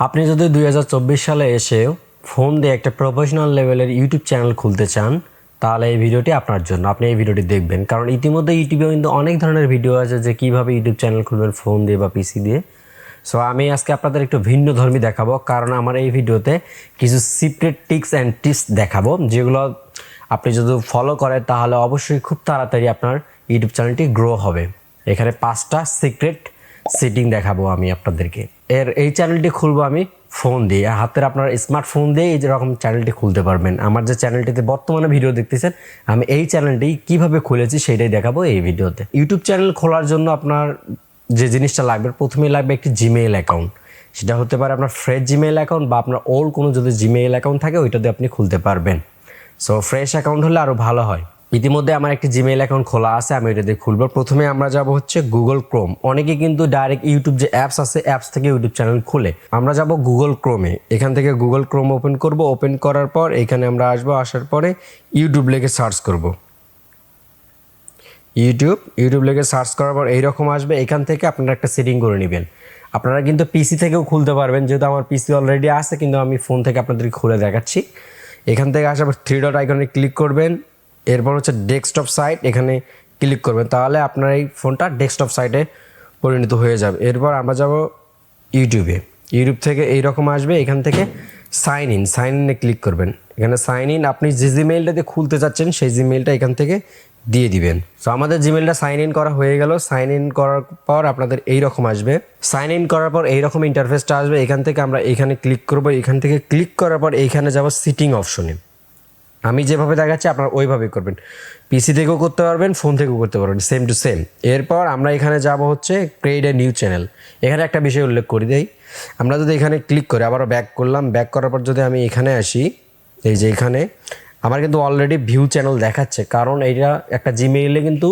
আপনি যদি 2024 সালে এসে ফোন দিয়ে একটা প্রফেশনাল লেভেলের ইউটিউব চ্যানেল খুলতে চান তাহলে এই ভিডিওটি আপনার জন্য। আপনি এই ভিডিওটি দেখবেন, কারণ ইতিমধ্যে ইউটিউবে কিন্তু অনেক ধরনের ভিডিও আছে যে কীভাবে ইউটিউব চ্যানেল খুলবেন ফোন দিয়ে বা পিসি দিয়ে। সো আমি আজকে আপনাদের একটু ভিন্ন ধর্মী দেখাবো, কারণ আমার এই ভিডিওতে কিছু সিক্রেট টিপস অ্যান্ড টিপস দেখাবো যেগুলো আপনি যদি ফলো করেন তাহলে অবশ্যই খুব তাড়াতাড়ি আপনার ইউটিউব চ্যানেলটি গ্রো হবে। এখানে 5টা সিক্রেট সেটিং দেখাবো আমি আপনাদেরকে। এই চ্যানেলটি খুলবো আমি ফোন দিয়ে, হাতের আপনার স্মার্টফোন দিয়ে এই যেরকম চ্যানেলটি খুলতে পারবেন। আমার যে চ্যানেলটিতে বর্তমানে ভিডিও দেখতেছেন আমি এই চ্যানেলটি কিভাবে খুলেছি সেটাই দেখাবো এই ভিডিওতে। ইউটিউব চ্যানেল খোলার জন্য আপনার যে জিনিসটা লাগবে, প্রথমেই লাগবে একটি জিমেইল অ্যাকাউন্ট। সেটা হতে পারে আপনার ফ্রেশ জিমেইল অ্যাকাউন্ট বা আপনার ওল্ড কোনো যদি জিমেইল অ্যাকাউন্ট থাকে ওইটা দিয়ে আপনি খুলতে পারবেন। সো ফ্রেশ অ্যাকাউন্ট হলে আরও ভালো হয়। ইতিমধ্যে আমার একটি জিমেইল অ্যাকাউন্ট খোলা আছে, আমি এটা দিয়ে খুলবো। প্রথমে আমরা যাব হচ্ছে গুগল ক্রোম। অনেকে কিন্তু ডাইরেক্ট ইউটিউব যে অ্যাপস আছে অ্যাপস থেকে ইউটিউব চ্যানেল খুলে। আমরা যাব গুগল ক্রোমে, এখান থেকে গুগল ক্রোম ওপেন করব। ওপেন করার পর এখানে আমরা আসবো, আসার পরে ইউটিউব লিখে সার্চ করব। ইউটিউব লিখে সার্চ করার পর এইরকম আসবে। এখান থেকে আপনারা একটা সেটিং করে নেবেন। আপনারা কিন্তু পিসি থেকেও খুলতে পারবেন, যেহেতু আমার পিসি অলরেডি আছে, কিন্তু আমি ফোন থেকে আপনাদেরকে খুলে দেখাচ্ছি। এখান থেকে আসার পর 3 ডট আইকনে ক্লিক করবেন, এরপর হচ্ছে ডেস্কটপ সাইট, এখানে ক্লিক করবেন, তাহলে আপনার এই ফোনটা ডেস্কটপ সাইটে পরিণত হয়ে যাবে। এরপর আমরা যাব ইউটিউব থেকে এইরকম আসবে। এখান থেকে সাইন ইনে ক্লিক করবেন। এখানে সাইন ইন, আপনি যে জিমেইলটাতে খুলতে চাচ্ছেন সেই জিমেইলটা এখান থেকে দিয়ে দিবেন। সো আমাদের জিমেইলটা সাইন ইন করা হয়ে গেল। সাইন ইন করার পর আপনাদের এইরকম আসবে। সাইন ইন করার পর এইরকম ইন্টারফেসটা আসবে। এখান থেকে আমরা এখানে ক্লিক করব। এখান থেকে ক্লিক করার পর এইখানে যাব সিটিং অপশনে। আমি যেভাবে দেখাচ্ছি আপনারা ওইভাবেই করবেন। পিসি থেকেও করতে পারবেন, ফোন থেকেও করতে পারবেন, সেম টু সেম। এরপর আমরা এখানে যাব হচ্ছে ক্রিয়েট এ নিউ চ্যানেল। এখানে একটা বিষয় উল্লেখ করে দেই, আমরা যদি এখানে ক্লিক করি, আবারও ব্যাক করলাম, ব্যাক করার পর যদি আমি এখানে আসি, এই যে এখানে আমার কিন্তু অলরেডি ভিউ চ্যানেল দেখাচ্ছে, কারণ এইটা একটা জিমেইলে কিন্তু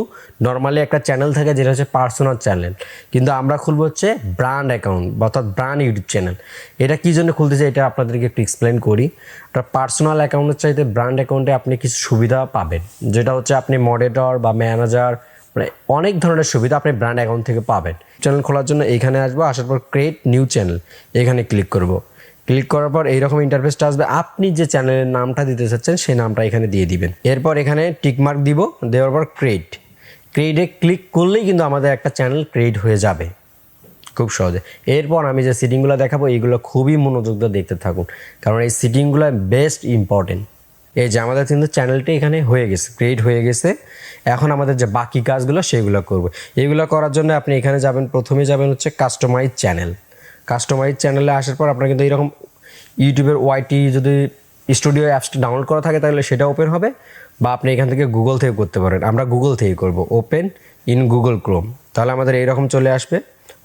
নর্মালি একটা চ্যানেল থাকে যেটা হচ্ছে পার্সোনাল চ্যানেল, কিন্তু আমরা খুলবো হচ্ছে ব্র্যান্ড অ্যাকাউন্ট অর্থাৎ ব্র্যান্ড ইউটিউব চ্যানেল। এটা কী জন্য খুলতে চাই এটা আপনাদেরকে একটু এক্সপ্লেন করি। আপনার পার্সোনাল অ্যাকাউন্টের চাইতে ব্র্যান্ড অ্যাকাউন্টে আপনি কিছু সুবিধা পাবেন, যেটা হচ্ছে আপনি মডারেটর বা ম্যানেজার, মানে অনেক ধরনের সুবিধা আপনি ব্র্যান্ড অ্যাকাউন্ট থেকে পাবেন। চ্যানেল খোলার জন্য এইখানে আসবো, আসার পর ক্রিয়েট নিউ চ্যানেল এখানে ক্লিক করব। ক্লিক করার পর এইরকম ইন্টারফেসটা আসবে। আপনি যে চ্যানেলের নামটা দিতে চাচ্ছেন সেই নামটা এখানে দিয়ে দিবেন। এরপর এখানে টিকমার্ক দিব, দেওয়ার পর ক্রিয়েটে ক্লিক করলেই কিন্তু আমাদের একটা চ্যানেল ক্রিয়েট হয়ে যাবে খুব সহজে। এরপর আমি যে সেটিংগুলো দেখাবো এইগুলো খুবই মনোযোগ দিয়ে দেখতে থাকুন, কারণ এই সেটিংগুলো বেস্ট ইম্পর্টেন্ট। এই যে আমাদের কিন্তু চ্যানেলটি এখানে হয়ে গেছে, ক্রিয়েট হয়ে গেছে। এখন আমাদের যে বাকি কাজগুলো সেগুলো করবো। এগুলো করার জন্য আপনি এখানে যাবেন, প্রথমে যাবেন হচ্ছে কাস্টমাইজ চ্যানেলে আসার পর আপনার কিন্তু এইরকম ইউটিউবের ওয়াইটি যদি স্টুডিও অ্যাপসটা ডাউনলোড করা থাকে তাহলে সেটা ওপেন হবে, বা আপনি এখান থেকে গুগল থেকে করতে পারেন। আমরা গুগল থেকে করব, ওপেন ইন গুগল ক্রোম, তাহলে আমাদের এইরকম চলে আসবে।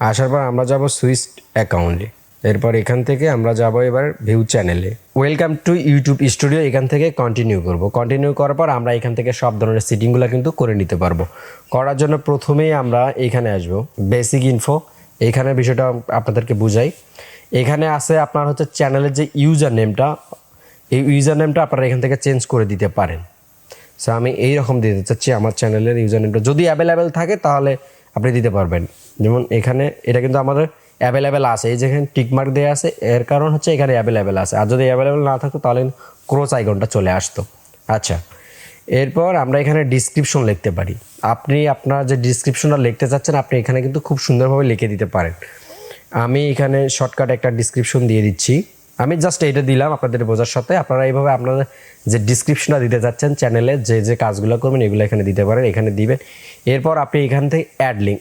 আসার পর আমরা যাব সুইচ অ্যাকাউন্টে। এরপর এখান থেকে আমরা যাব এবার ভিউ চ্যানেলে। ওয়েলকাম টু ইউটিউব স্টুডিও, এখান থেকে কন্টিনিউ করব। কন্টিনিউ করার পর আমরা এখান থেকে সব ধরনের সেটিংগুলো কিন্তু করে নিতে পারবো। করার জন্য প্রথমেই আমরা এখানে আসব বেসিক ইনফো। এইখানে বিষয়টা আপনাদেরকে বুঝাই। এখানে আছে আপনার হচ্ছে চ্যানেলের যে ইউজার নেমটা, এই ইউজার নেমটা আপনারা এখান থেকে চেঞ্জ করে দিতে পারেন। সো আমি এইরকম দিতে চাচ্ছি আমার চ্যানেলের ইউজার নেমটা, যদি অ্যাভেলেবেল থাকে তাহলে আপনি দিতে পারবেন। যেমন এখানে এটা কিন্তু আমাদের অ্যাভেলেবেল আছে, এই যেখানে টিকমার্ক দেওয়া আছে এর কারণ হচ্ছে এখানে অ্যাভেলেবেল আছে, আর যদি অ্যাভেলেবেল না থাকতো তাহলে ক্রস আইকনটা চলে আসতো। আচ্ছা, এরপর আমরা এখানে ডিসক্রিপশন লিখতে পারি। আপনি আপনার যে ডিসক্রিপশনটা লিখতে চাচ্ছেন আপনি এখানে কিন্তু খুব সুন্দরভাবে লিখে দিতে পারেন। আমি এখানে শর্টকাট একটা ডিসক্রিপশন দিয়ে দিচ্ছি। আমি জাস্ট এটা দিলাম আপনাদের বোঝার সাথে। আপনারা এইভাবে আপনারা যে ডিসক্রিপশনটা দিতে চাচ্ছেন চ্যানেলে যে কাজগুলো করবেন এগুলো এখানে দিতে পারেন, এখানে দিবেন। এরপর আপনি এখান থেকে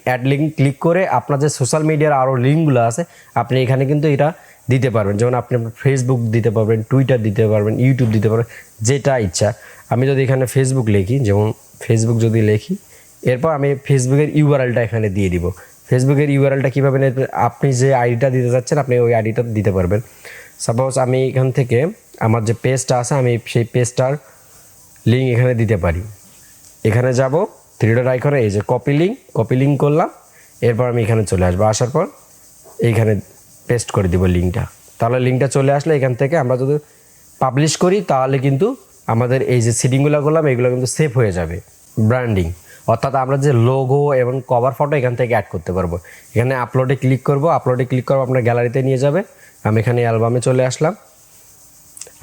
অ্যাড লিঙ্ক ক্লিক করে আপনার যে সোশ্যাল মিডিয়ার আরও লিঙ্কগুলো আছে আপনি এখানে কিন্তু এটা দিতে পারবেন। যেমন আপনি ফেসবুক দিতে পারবেন, টুইটার দিতে পারবেন, ইউটিউব দিতে পারবেন, যেটা ইচ্ছা। আমি যদি এখানে ফেসবুক লিখি, যেমন ফেসবুক যদি লিখি, এরপর আমি ফেসবুকের ইউআরএলটা এখানে দিয়ে দিব। ফেসবুকের ইউআরএলটা কীভাবে আপনি যে আইডিটা দিতে চাচ্ছেন আপনি ওই আইডিটা দিতে পারবেন। সাপোজ আমি এখান থেকে আমার যে পেজটা আছে আমি সেই পেজটার লিঙ্ক এখানে দিতে পারি। এখানে যাব 3 ডট আইকনে, এই যে কপি লিঙ্ক করলাম। এরপর আমি এখানে চলে আসবো, আসার পর এইখানে পেস্ট করে দিব লিঙ্কটা। তাহলে লিঙ্কটা চলে আসলে এখান থেকে আমরা যদি পাবলিশ করি তাহলে কিন্তু আমাদের এই যে সেটিংগুলো করলাম এগুলো কিন্তু সেভ হয়ে যাবে। ব্র্যান্ডিং অর্থাৎ আমরা যে লোগো এবং কভার ফটো এখান থেকে অ্যাড করতে পারবো। এখানে আপলোডে ক্লিক করব, আপনার গ্যালারিতে নিয়ে যাবে। আমি এখানে অ্যালবামে চলে আসলাম।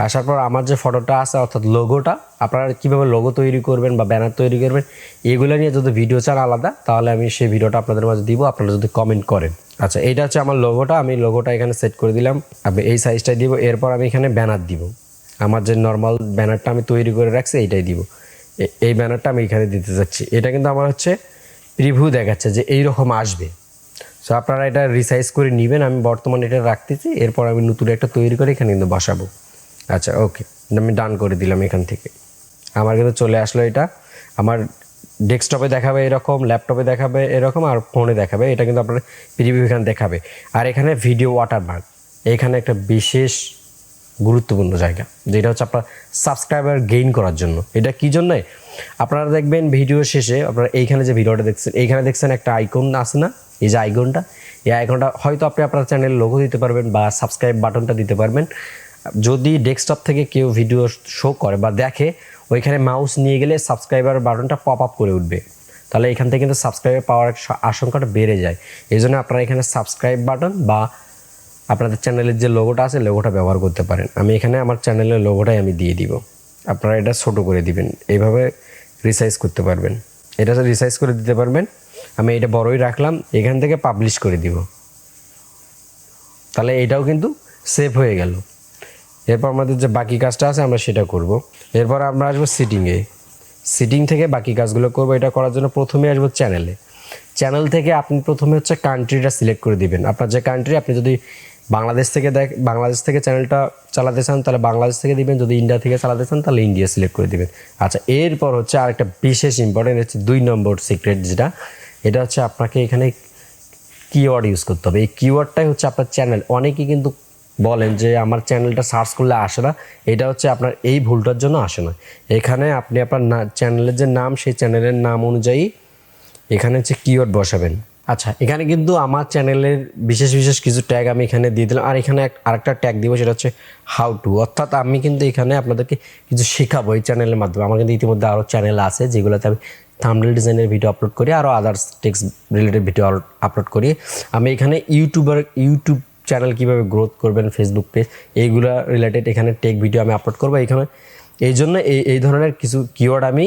আসার পর আমার যে ফটোটা আছে অর্থাৎ লোগোটা, আপনারা কীভাবে লোগো তৈরি করবেন বা ব্যানার তৈরি করবেন এগুলো নিয়ে যদি ভিডিও চান আলাদা, তাহলে আমি সেই ভিডিওটা আপনাদের মাঝে দিব, আপনারা যদি কমেন্ট করেন। আচ্ছা, এইটা হচ্ছে আমার লোগোটা। আমি লোগোটা এখানে সেট করে দিলাম, আমি এই সাইজটাই দিব। এরপর আমি এখানে ব্যানার দিব, আমার যে নর্মাল ব্যানারটা আমি তৈরি করে রাখছি এইটাই দিব। এই ব্যানারটা আমি এখানে দিতে যাচ্ছি। এটা কিন্তু আমার হচ্ছে প্রিভিউ দেখাচ্ছে যে এইরকম আসবে। সো আপনারা এটা রিসাইজ করে নেবেন। আমি বর্তমানে এটা রাখতেছি, এরপর আমি নতুন একটা তৈরি করে এখানে কিন্তু বসাবো। আচ্ছা, ওকে, আমি ডান করে দিলাম। এখান থেকে আমার কিন্তু চলে আসলো। এটা আমার ডেস্কটপে দেখাবে এরকম, ল্যাপটপে দেখাবে এরকম, আর ফোনে দেখাবে। এটা কিন্তু আপনার প্রিভিউ এখানে দেখাবে। আর এখানে ভিডিও ওয়াটারমার্ক, এখানে একটা বিশেষ গুরুত্বপূর্ণ জায়গা, যেটা হচ্ছে আপনার সাবস্ক্রাইবার গেইন করার জন্য। এটা কী জন্যে আপনারা দেখবেন ভিডিও শেষে, আপনারা এইখানে যে ভিডিওটা দেখছেন এইখানে দেখছেন একটা আইকন আছে না, এই যে আইকনটা, এই আইকনটা হয়তো আপনি আপনার চ্যানেলের লোগো দিতে পারবেন বা সাবস্ক্রাইব বাটনটা দিতে পারবেন। যদি ডেস্কটপ থেকে কেউ ভিডিও শো করে বা দেখে, ওইখানে মাউস নিয়ে গেলে সাবস্ক্রাইবার বাটনটা পপ আপ করে উঠবে, তাহলে এখান থেকে কিন্তু সাবস্ক্রাইবার পাওয়ার আশঙ্কাটা বেড়ে যায়। এই জন্য আপনারা এখানে সাবস্ক্রাইব বাটন বা আপনাদের চ্যানেলের যে লোগোটা আছে লোগোটা ব্যবহার করতে পারেন। আমি এখানে আমার চ্যানেলের লোগোটাই আমি দিয়ে দিব। আপনারা এটা ছোটো করে দিবেন, এইভাবে রিসাইজ করতে পারবেন, এটা রিসাইজ করে দিতে পারবেন। আমি এটা বড়ই রাখলাম, এখান থেকে পাবলিশ করে দিব, তাহলে এটাও কিন্তু সেভ হয়ে গেল। এরপর আমাদের যে বাকি কাজটা আছে আমরা সেটা করব। এরপর আমরা আসবো সিটিংয়ে, সিটিং থেকে বাকি কাজগুলো করব। এটা করার জন্য প্রথমে আসবো চ্যানেলে। চ্যানেল থেকে আপনি প্রথমে হচ্ছে কান্ট্রিটা সিলেক্ট করে দিবেন, আপনার যে কান্ট্রি। আপনি যদি বাংলাদেশ থেকে চ্যানেলটা চালাতে চান তাহলে বাংলাদেশ থেকে দিবেন, যদি ইন্ডিয়া থেকে চালাতে চান তাহলে ইন্ডিয়া সিলেক্ট করে দিবেন। আচ্ছা, এরপর হচ্ছে আরেকটা বিশেষ ইম্পর্টেন্ট হচ্ছে 2 নম্বর সিক্রেট, যেটা এটা হচ্ছে আপনাকে এখানে কিওয়ার্ড ইউজ করতে হবে। এই কিওয়ার্ডটাই হচ্ছে আপনার চ্যানেল। অনেকেই কিন্তু বলেন যে আমার চ্যানেলটা সার্চ করলে আসে না, এটা হচ্ছে আপনার এই ভুলটার জন্য আসে না। এখানে আপনি আপনার চ্যানেলের যে নাম, সেই চ্যানেলের নাম অনুযায়ী এখানে হচ্ছে কিওয়ার্ড বসাবেন। আচ্ছা, এখানে কিন্তু আমার চ্যানেলের বিশেষ কিছু ট্যাগ আমি এখানে দিয়ে দিলাম, আর এখানে আরেকটা ট্যাগ দিব, সেটা হচ্ছে হাউ টু। অর্থাৎ আমি কিন্তু এখানে আপনাদেরকে কিছু শেখাবো এই চ্যানেলের মাধ্যমে। আমার কিন্তু ইতিমধ্যে আরও চ্যানেল আছে যেগুলোতে আমি থাম্বনেল ডিজাইনের ভিডিও আপলোড করি, আরও others text related video upload করি। আমি এখানে ইউটিউব চ্যানেল কীভাবে গ্রোথ করবেন, ফেসবুক পেজ, এইগুলো রিলেটেড এখানে টেক ভিডিও আমি আপলোড করবো এখানে। এই জন্য এই ধরনের কিছু কিওয়ার্ড আমি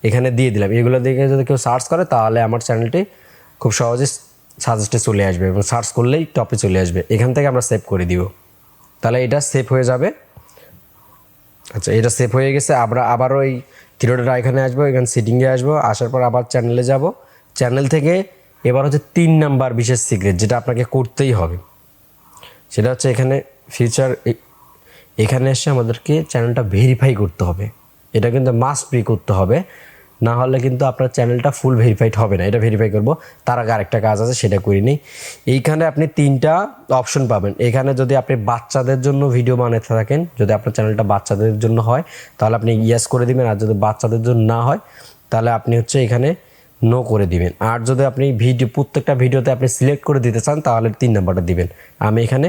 এখানে দিয়ে দিলাম। এগুলো দেখে যদি কেউ সার্চ করে তাহলে আমার চ্যানেলটি খুব সহজে সাজেস্টে চলে আসবে এবং সার্চ করলেই টপে চলে আসবে। এখান থেকে আমরা সেভ করে দিব, তাহলে এটা সেভ হয়ে যাবে। আচ্ছা, এটা সেভ হয়ে গেছে। আমরা আবারও এই থ্রিডোটা এখানে আসবো, এখানে সেটিংয়ে আসবো। আসার পর আবার চ্যানেলে যাব। চ্যানেল থেকে এবার হচ্ছে 3 নাম্বার বিশেষ সিক্রেট, যেটা আপনাকে করতেই হবে, সেটা হচ্ছে এখানে ফিচার। এখানে এসে আমাদেরকে চ্যানেলটা ভেরিফাই করতে হবে। এটা কিন্তু মাস্ট বি করতে হবে, না হলে কিন্তু আপনার চ্যানেলটা ফুল ভেরিফাইড হবে না। এটা ভেরিফাই করব, তার আগে আরেকটা কাজ আছে সেটা করে নিই। এইখানে আপনি 3টা অপশন পাবেন। এখানে যদি আপনি বাচ্চাদের জন্য ভিডিও বানাতে থাকেন, যদি আপনার চ্যানেলটা বাচ্চাদের জন্য হয় তাহলে আপনি ইয়েস করে দিবেন, আর যদি বাচ্চাদের জন্য না হয় তাহলে আপনি হচ্ছে এখানে নো করে দিবেন। আর যদি আপনি প্রত্যেকটা ভিডিওতে আপনি সিলেক্ট করে দিতে চান তাহলে 3 নাম্বারটা দিবেন। আমি এখানে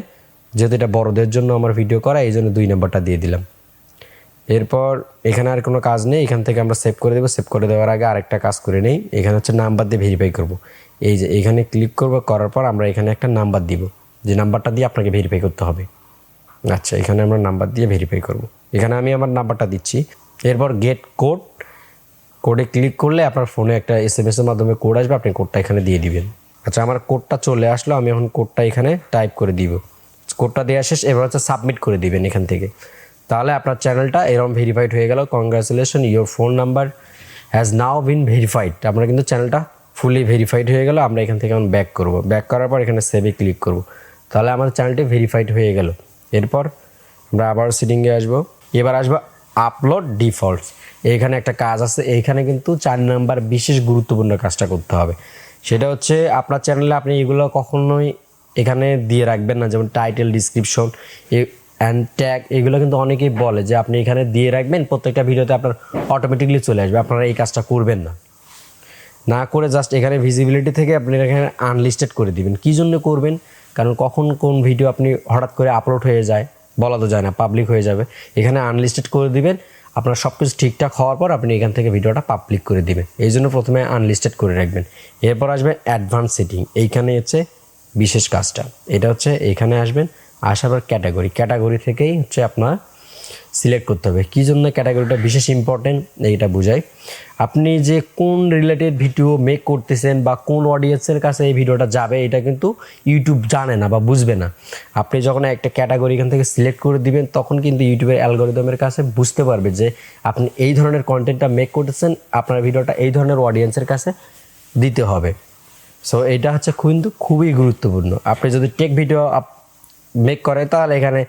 যেহেতু এটা বড়দের জন্য আমার ভিডিও করা, এই জন্য 2 নাম্বারটা দিয়ে দিলাম। এরপর এখানে আর কোনো কাজ নেই, এখান থেকে আমরা সেভ করে দেবো। সেভ করে দেওয়ার আগে আরেকটা কাজ করে নেই, এখানে হচ্ছে নাম্বার দিয়ে ভেরিফাই করব। এই যে এখানে ক্লিক করব, করার পর আমরা এখানে একটা নাম্বার দিব, যে নাম্বারটা দিয়ে আপনাকে ভেরিফাই করতে হবে। আচ্ছা, এখানে আমরা নাম্বার দিয়ে ভেরিফাই করব। এখানে আমি আমার নাম্বারটা দিচ্ছি। এরপর গেট কোডে ক্লিক করলে আপনার ফোনে একটা SMS এর মাধ্যমে কোড আসবে, আপনি কোডটা এখানে দিয়ে দিবেন। আচ্ছা, আমার কোডটা চলে আসলো, আমি এখন কোডটা এখানে টাইপ করে দিব। কোডটা দেওয়া শেষ, এবার হচ্ছে সাবমিট করে দিবেন এখান থেকে। তাহলে আপনার চ্যানেলটা এরকম ভেরিফাইড হয়ে গেল। Congratulation, your phone number has now bin verified. আপনার কিন্তু চ্যানেলটা ফুলি ভেরিফাইড হয়ে গেল। আমরা এখান থেকে এখন ব্যাক করব। ব্যাক করার পর এখানে সেভে ক্লিক করব, তাহলে আমাদের চ্যানেলটি ভেরিফাইড হয়ে গেল। এরপর আমরা আবার সেটিংয়ে আসবো। এবার আসবো আপলোড ডিফল্টস। এখানে একটা কাজ আছে, এইখানে কিন্তু 4 নাম্বার বিশেষ গুরুত্বপূর্ণ কাজটা করতে হবে। সেটা হচ্ছে আপনার চ্যানেলে আপনি এগুলো কখনোই এখানে দিয়ে রাখবেন না, যেমন টাইটেল, ডিসক্রিপশন অ্যান্ড ট্যাগ। এগুলো কিন্তু অনেকেই বলে যে আপনি এখানে দিয়ে রাখবেন, প্রত্যেকটা ভিডিওতে আপনার অটোমেটিকলি চলে আসবে। আপনারা এই কাজটা করবেন না করে জাস্ট এখানে ভিজিবিলিটি থেকে আপনি এখানে আনলিস্টেড করে দিবেন। কী জন্য করবেন? কারণ কখন কোন ভিডিও আপনি হঠাৎ করে আপলোড হয়ে যায় বলা তো যায় না, পাবলিক হয়ে যাবে। এখানে আনলিস্টেড করে দিবেন। আপনার সব কিছু ঠিকঠাক হওয়ার পর আপনি এখান থেকে ভিডিওটা পাবলিক করে দিবেন। এই জন্য প্রথমে আনলিস্টেড করে রাখবেন। এরপর আসবে অ্যাডভান্স সেটিং। এইখানে হচ্ছে বিশেষ কাজটা, এটা হচ্ছে এইখানে আসবেন, আসার পর ক্যাটাগরি থেকেই হচ্ছে আপনার সিলেক্ট করতে হবে। কী জন্য ক্যাটাগরিটা বিশেষ ইম্পর্টেন্ট এইটা বোঝায়। আপনি যে কোন রিলেটেড ভিডিও মেক করতেছেন বা কোন অডিয়েন্সের কাছে এই ভিডিওটা যাবে এটা কিন্তু ইউটিউব জানে না বা বুঝবে না। আপনি যখন একটা ক্যাটাগরি এখান থেকে সিলেক্ট করে দিবেন তখন কিন্তু ইউটিউবের অ্যালগরিদমের কাছে বুঝতে পারবে যে আপনি এই ধরনের কন্টেন্টটা মেক করতেছেন, আপনার ভিডিওটা এই ধরনের অডিয়েন্সের কাছে দিতে হবে। সো এটা হচ্ছে কিন্তু খুবই গুরুত্বপূর্ণ। আপনি যদি টেক ভিডিও মেক করেন তাহলে এখানে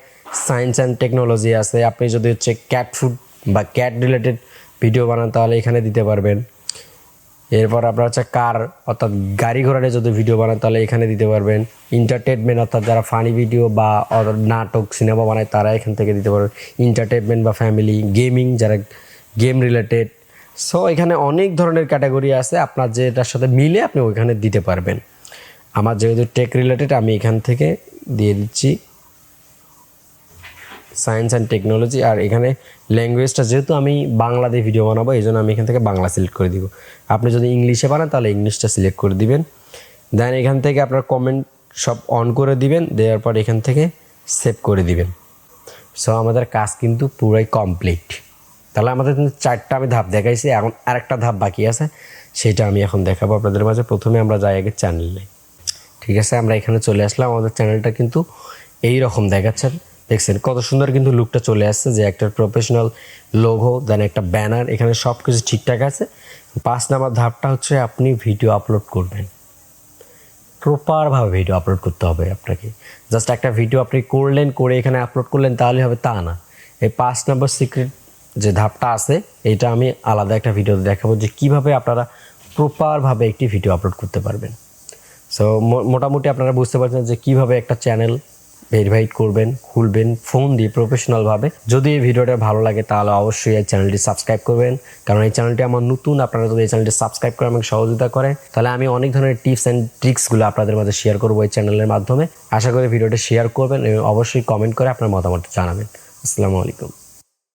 সায়েন্স অ্যান্ড টেকনোলজি আছে। আপনি যদি হচ্ছে ক্যাট ফুড বা ক্যাট রিলেটেড ভিডিও বানান তাহলে এখানে দিতে পারবেন। এরপর আপনার হচ্ছে কার অর্থাৎ গাড়ি ঘোড়া নিয়ে যদি ভিডিও বানান তাহলে এখানে দিতে পারবেন। এন্টারটেনমেন্ট অর্থাৎ যারা ফানি ভিডিও বা নাটক সিনেমা বানায় তারা এখান থেকে দিতে পারবেন। এন্টারটেনমেন্ট বা ফ্যামিলি, গেমিং যারা গেম রিলেটেড। সো এখানে অনেক ধরনের ক্যাটাগরি আছে, আপনার যেটার সাথে মিলে আপনি ওইখানে দিতে পারবেন। আমার যেহেতু টেক রিলেটেড আমি এখান থেকে দিয়ে দিচ্ছি সায়েন্স অ্যান্ড টেকনোলজি। আর এখানে ল্যাঙ্গুয়েজটা যেহেতু আমি বাংলা দিয়ে ভিডিও বানাবো এই জন্য আমি এখান থেকে বাংলা সিলেক্ট করে দিব। আপনি যদি ইংলিশে বানান তাহলে ইংলিশটা সিলেক্ট করে দিবেন। দেন এখান থেকে আপনার কমেন্ট সব অন করে দিবেন, দেওয়ার পর এখান থেকে সেভ করে দিবেন। সো আমাদের কাজ কিন্তু পুরাই কমপ্লিট। তাহলে আমাদের কিন্তু 4টা আমি ধাপ দেখাইছি, এখন আরেকটা ধাপ বাকি আছে, সেটা আমি এখন দেখাবো আপনাদের মাঝে। প্রথমে আমরা যাই আগে চ্যানেলে। ঠিক আছে, আমরা এখানে চলে আসলাম। আমাদের চ্যানেলটা কিন্তু এই রকম দেখাচ্ছে, দেখছেন কত সুন্দর কিন্তু লুকটা চলে আসছে, যে একটা প্রফেশনাল লোগো, দেন একটা ব্যানার, এখানে সব কিছু ঠিকঠাক আছে। 5 নাম্বার ধাপটা হচ্ছে আপনি ভিডিও আপলোড করবেন। প্রপারভাবে ভিডিও আপলোড করতে হবে আপনাকে। জাস্ট একটা ভিডিও আপনি করলেন, করে এখানে আপলোড করলেন তাহলে হবে তা না। এই 5 নম্বর সিক্রেট যে ধাপটা আছে এটা আমি আলাদা একটা ভিডিওতে দেখাবো যে কীভাবে আপনারা প্রপারভাবে একটি ভিডিও আপলোড করতে পারবেন। সো মোটামুটি আপনারা বুঝতে পারছেন যে কীভাবে একটা চ্যানেল ভেরিফাইড করবেন, খুলবেন ফোন দিয়ে প্রফেশনালভাবে। যদি এই ভিডিওটা ভালো লাগে তাহলে অবশ্যই এই চ্যানেলটি সাবস্ক্রাইব করবেন, কারণ এই চ্যানেলটি আমার নতুন। আপনারা যদি এই চ্যানেলটি সাবস্ক্রাইব করে আমাকে সহযোগিতা করেন তাহলে আমি অনেক ধরনের টিপস অ্যান্ড ট্রিক্সগুলো আপনাদের মাঝে শেয়ার করবো এই চ্যানেলের মাধ্যমে। আশা করি ভিডিওটা শেয়ার করবেন এবং অবশ্যই কমেন্ট করে আপনার মতামত জানাবেন। আসসালামু আলাইকুম।